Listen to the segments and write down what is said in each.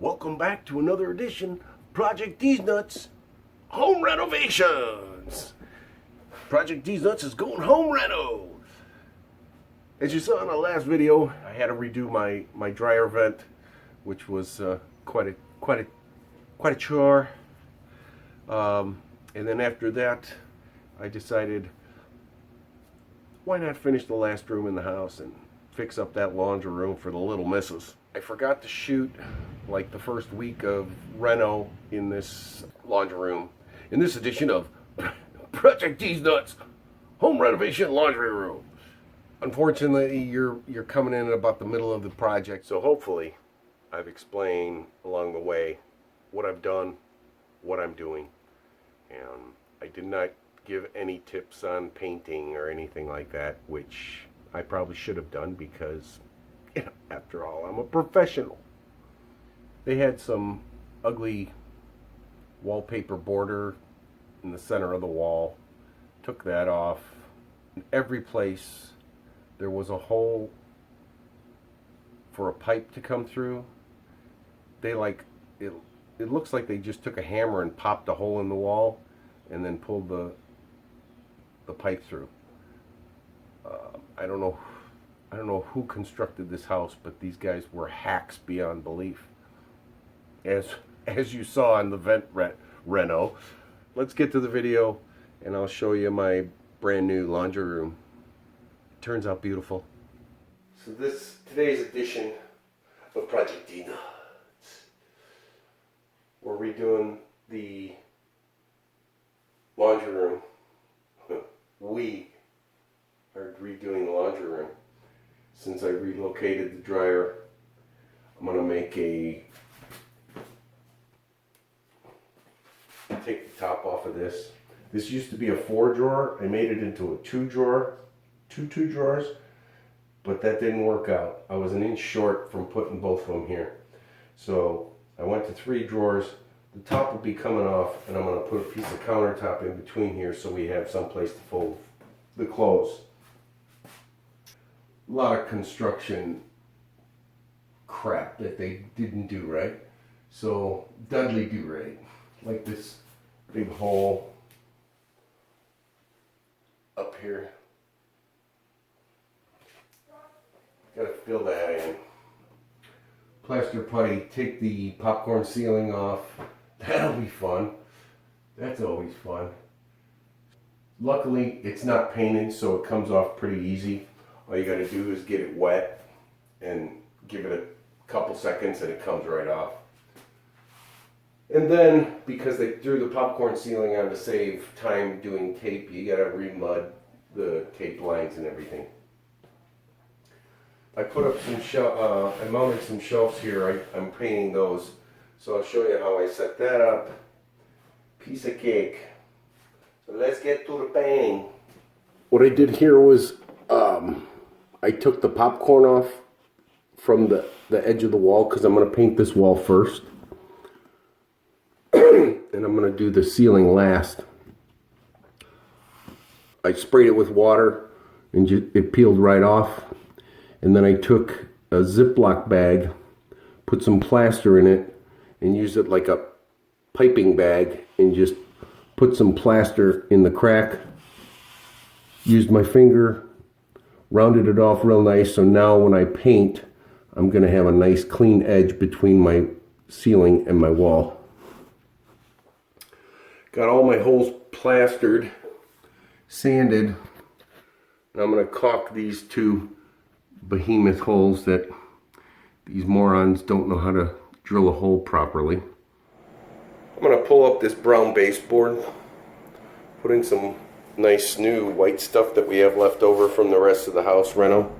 Welcome back to another edition of Project Dees Nutz Home Renovations. Project Dees Nutz is going home reno. As you saw in the last video, I had to redo my dryer vent, which was quite a chore. And then after that, I decided, why not finish the last room in the house and fix up that laundry room for the little missus. I forgot to shoot like the first week of Reno in this laundry room, in this edition of Project Dees Nutz Home Renovation Laundry Room. Unfortunately, you're coming in at about the middle of the project, so hopefully I've explained along the way what I've done, what I'm doing, and I did not give any tips on painting or anything like that, which I probably should have done because, you know, after all, I'm a professional. They had some ugly wallpaper border in the center of the wall. Took that off. In every place there was a hole for a pipe to come through. They it looks like they just took a hammer and popped a hole in the wall and then pulled the pipe through. I don't know who constructed this house, but these guys were hacks beyond belief. As you saw in the vent reno. Let's get to the video and I'll show you my brand new laundry room. It turns out beautiful. So today's edition of Project Dees Nutz, we're redoing the laundry room. We are redoing the laundry room. Since I relocated the dryer, I'm going to take the top off of this. This used to be a 4-drawer. I made it into a 2-drawer, two drawers, but that didn't work out. I was an inch short from putting both of them here. So I went to 3 drawers. The top will be coming off, and I'm going to put a piece of countertop in between here so we have some place to fold the clothes. A lot of construction crap that they didn't do right. So Dudley do right. Like this big hole up here. Gotta fill that in. Plaster putty, take the popcorn ceiling off. That'll be fun. That's always fun. Luckily, it's not painted, so it comes off pretty easy. All you gotta do is get it wet and give it a couple seconds and it comes right off. And then, because they threw the popcorn ceiling on to save time doing tape, you gotta re-mud the tape lines and everything. I put up some I mounted some shelves here. I'm painting those. So I'll show you how I set that up. Piece of cake. So let's get to the painting. What I did here was, I took the popcorn off from the edge of the wall because I'm going to paint this wall first. And I'm going to do the ceiling last. I sprayed it with water and it peeled right off. And then I took a Ziploc bag, put some plaster in it, and used it like a piping bag and just put some plaster in the crack. Used my finger, rounded it off real nice, so now when I paint, I'm going to have a nice clean edge between my ceiling and my wall. Got all my holes plastered, sanded, and I'm going to caulk these 2 behemoth holes that these morons don't know how to drill a hole properly. I'm going to pull up this brown baseboard, put in some nice new white stuff that we have left over from the rest of the house reno.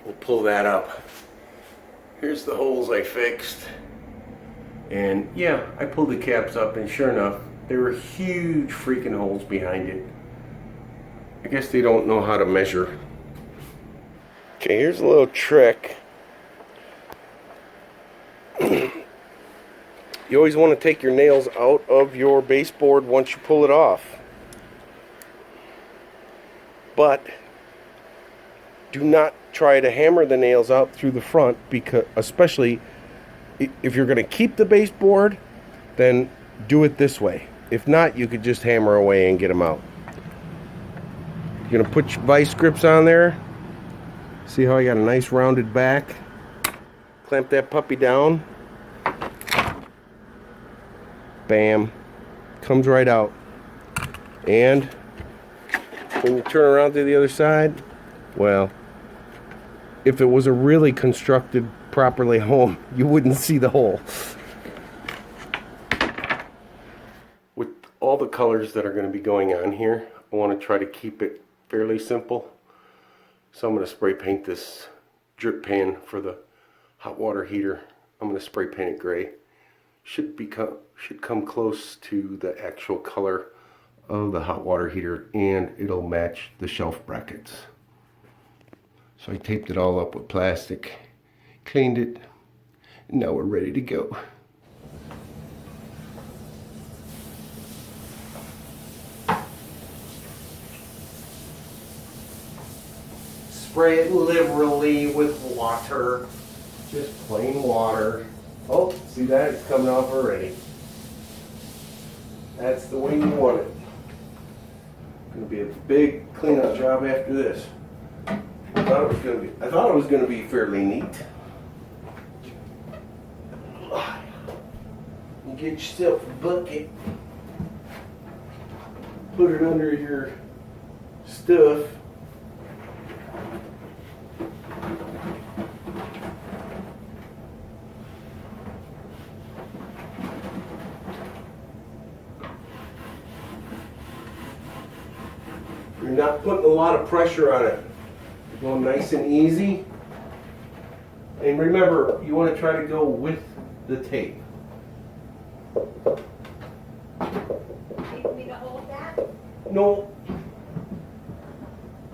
We'll pull that up. Here's the holes I fixed. And yeah, I pulled the caps up and sure enough, there were huge freaking holes behind it. I guess they don't know how to measure. Okay, here's a little trick. You always want to take your nails out of your baseboard once you pull it off. But do not try to hammer the nails out through the front, because especially if you're going to keep the baseboard, then do it this way. If not, you could just hammer away and get them out. You're going to put your vice grips on there. See how I got a nice rounded back? Clamp that puppy down. Bam. Comes right out. And when you turn around to the other side, well, if it was a really constructed properly home, you wouldn't see the hole. With all the colors that are going to be going on here, I want to try to keep it fairly simple. So I'm going to spray paint this drip pan for the hot water heater. I'm going to spray paint it gray. Should come close to the actual color of the hot water heater, and it'll match the shelf brackets. So I taped it all up with plastic, cleaned it, and now we're ready to go. Spray it liberally with water, just plain water. Oh, see that? It's coming off already. That's the way you want it. Going to be a big cleanup job after this. I thought it was going to be fairly neat. You get yourself a bucket, put it under your stuff. You're not putting a lot of pressure on it. You're going nice and easy. And remember, you want to try to go with the tape. Need me to hold that? No.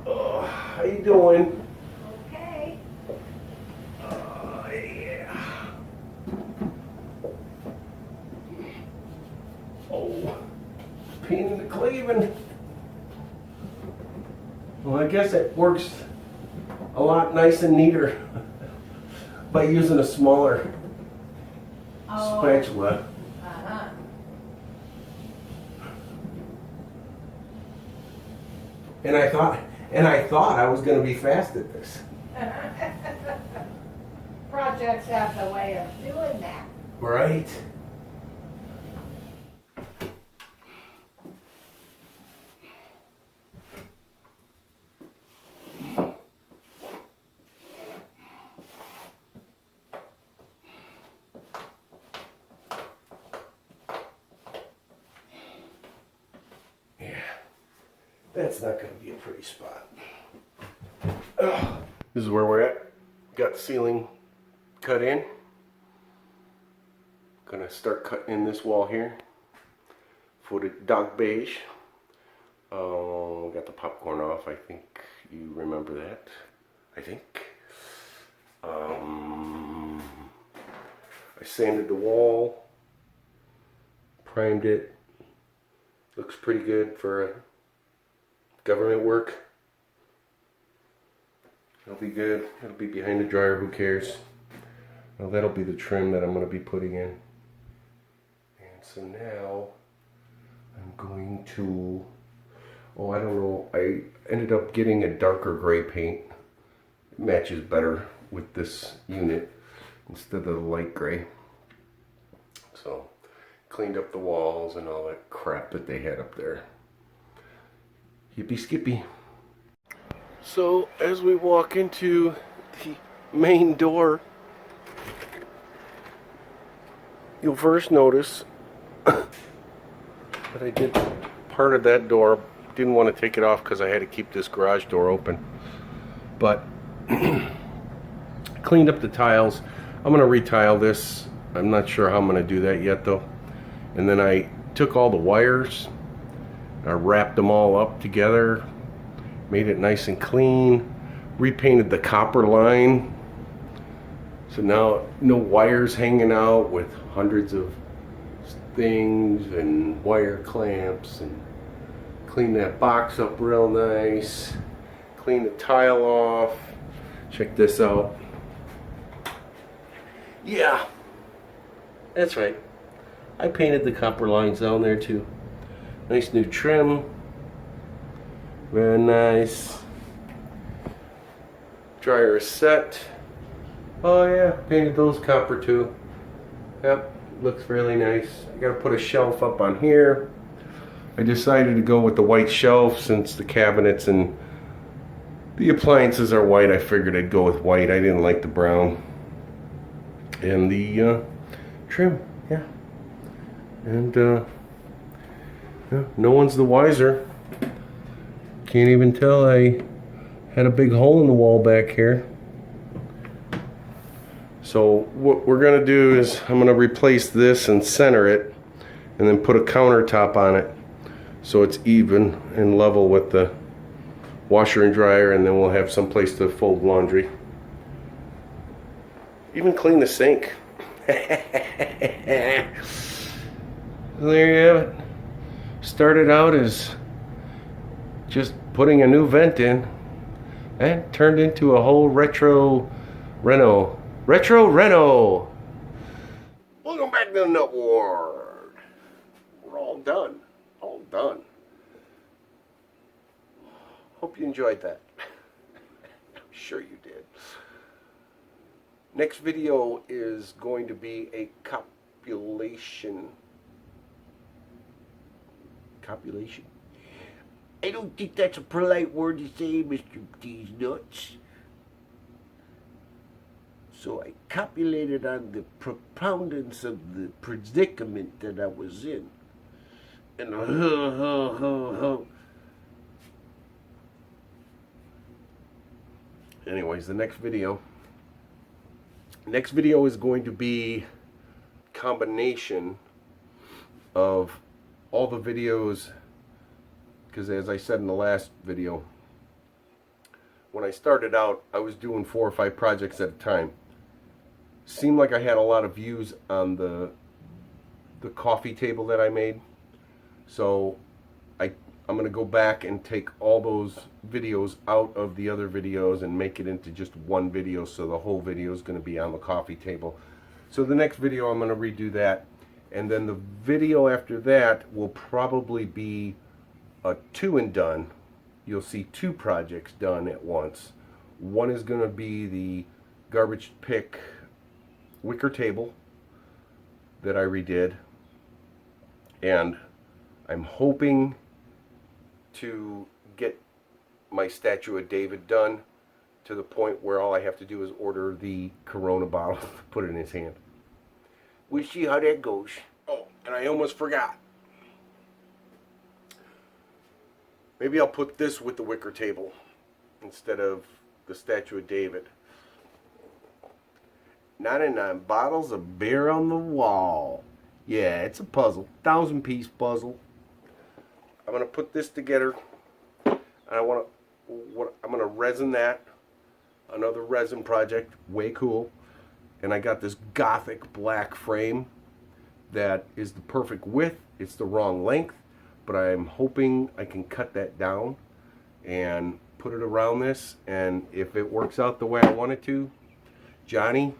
How you doing? Okay. Yeah. Oh, pain in the cleaving. Well, I guess it works a lot nice and neater by using a smaller spatula. Uh-huh. And I thought I was going to be fast at this. Projects have the way of doing that. Right? That's not going to be a pretty spot. This is where we're at. Got the ceiling cut in. Gonna start cutting in this wall here for the dark beige. Got the popcorn off. I think you remember that. I think. I sanded the wall, primed it. Looks pretty good for government work. It'll be good. It'll be behind the dryer. Who cares? Well, that'll be the trim that I'm going to be putting in. And so now I'm going to, I don't know. I ended up getting a darker gray paint. It matches better with this unit instead of the light gray. So cleaned up the walls and all that crap that they had up there. Yippee skippy. So as we walk into the main door, you'll first notice that I did part of that door. Didn't want to take it off because I had to keep this garage door open. But cleaned up the tiles. I'm going to retile this. I'm not sure how I'm going to do that yet though. And then I took all the wires, I wrapped them all up together, made it nice and clean, repainted the copper line. So now no wires hanging out with hundreds of things and wire clamps, and clean that box up real nice, clean the tile off. Check this out. Yeah, That's right. I painted the copper lines down there too. Nice new trim. Very nice. Dryer is set. Oh yeah, painted those copper too. Yep, looks really nice. I gotta put a shelf up on here. I decided to go with the white shelf since the cabinets and the appliances are white. I figured I'd go with white. I didn't like the brown. And the trim, yeah. And yeah, no one's the wiser. Can't even tell I had a big hole in the wall back here. So what we're gonna do is I'm gonna replace this and center it and then put a countertop on it so it's even and level with the washer and dryer, and then we'll have some place to fold laundry. Even clean the sink. There you have it. Started out as just putting a new vent in and turned into a whole retro Reno. Retro Reno! Welcome back to the Nut Ward. We're all done. All done. Hope you enjoyed that. I'm sure you did. Next video is going to be a copulation. Copulation? I don't think that's a polite word to say, Mr. Dees Nutz. So I copulated on the propoundance of the predicament that I was in. And anyways, the next video is going to be a combination of all the videos, because as I said in the last video, when I started out I was doing 4 or 5 projects at a time. Seemed like I had a lot of views on the coffee table that I made, so I'm going to go back and take all those videos out of the other videos and make it into just one video, so the whole video is going to be on the coffee table. So the next video I'm going to redo that, and then the video after that will probably be a 2 and done. You'll see 2 projects done at once. One is going to be the garbage pick wicker table that I redid, and I'm hoping to get my statue of David done to the point where all I have to do is order the Corona bottle to put it in his hand. We'll see how that goes. Oh, and I almost forgot. Maybe I'll put this with the wicker table instead of the statue of David. 99 bottles of beer on the wall. Yeah, it's a puzzle. 1,000-piece puzzle. I'm gonna put this together. And I'm gonna resin that. Another resin project, way cool. And I got this gothic black frame that is the perfect width. It's the wrong length, but I'm hoping I can cut that down and put it around this. And if it works out the way I want it to, Johnny,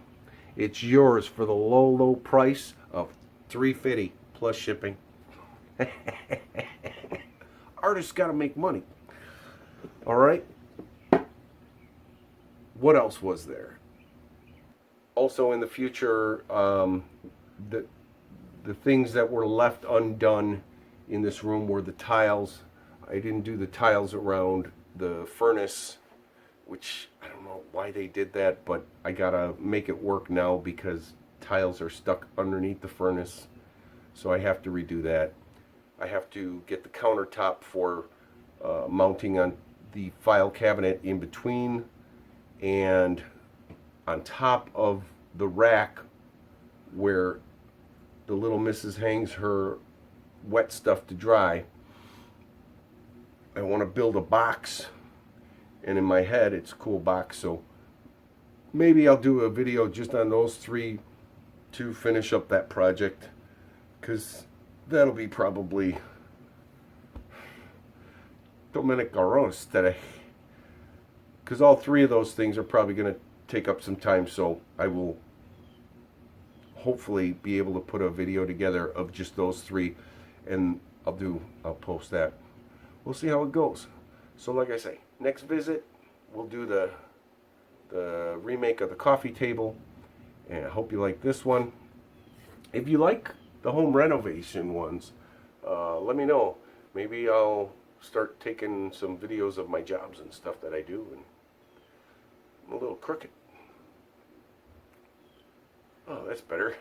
it's yours for the low, low price of $3.50 plus shipping. Artists got to make money. All right. What else was there? Also in the future, the things that were left undone in this room were the tiles. I didn't do the tiles around the furnace, which I don't know why they did that, but I gotta make it work now because tiles are stuck underneath the furnace, so I have to redo that. I have to get the countertop for mounting on the file cabinet in between and on top of the rack where the little missus hangs her wet stuff to dry. I want to build a box, and in my head it's a cool box, so maybe I'll do a video just on those 3 to finish up that project, because that'll be probably Dominic Garos today, because all 3 of those things are probably going to take up some time, so I will hopefully be able to put a video together of just those three, and I'll post that. We'll see how it goes. So like I say, next visit we'll do the remake of the coffee table, and I hope you like this one. If you like the home renovation ones, let me know. Maybe I'll start taking some videos of my jobs and stuff that I do, and I'm a little crooked. Oh, that's better.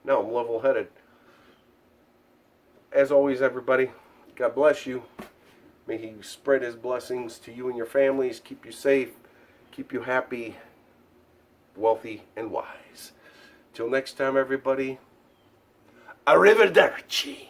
Now I'm level-headed. As always, everybody, God bless you. May He spread His blessings to you and your families, keep you safe, keep you happy, wealthy, and wise. Till next time, everybody, arrivederci.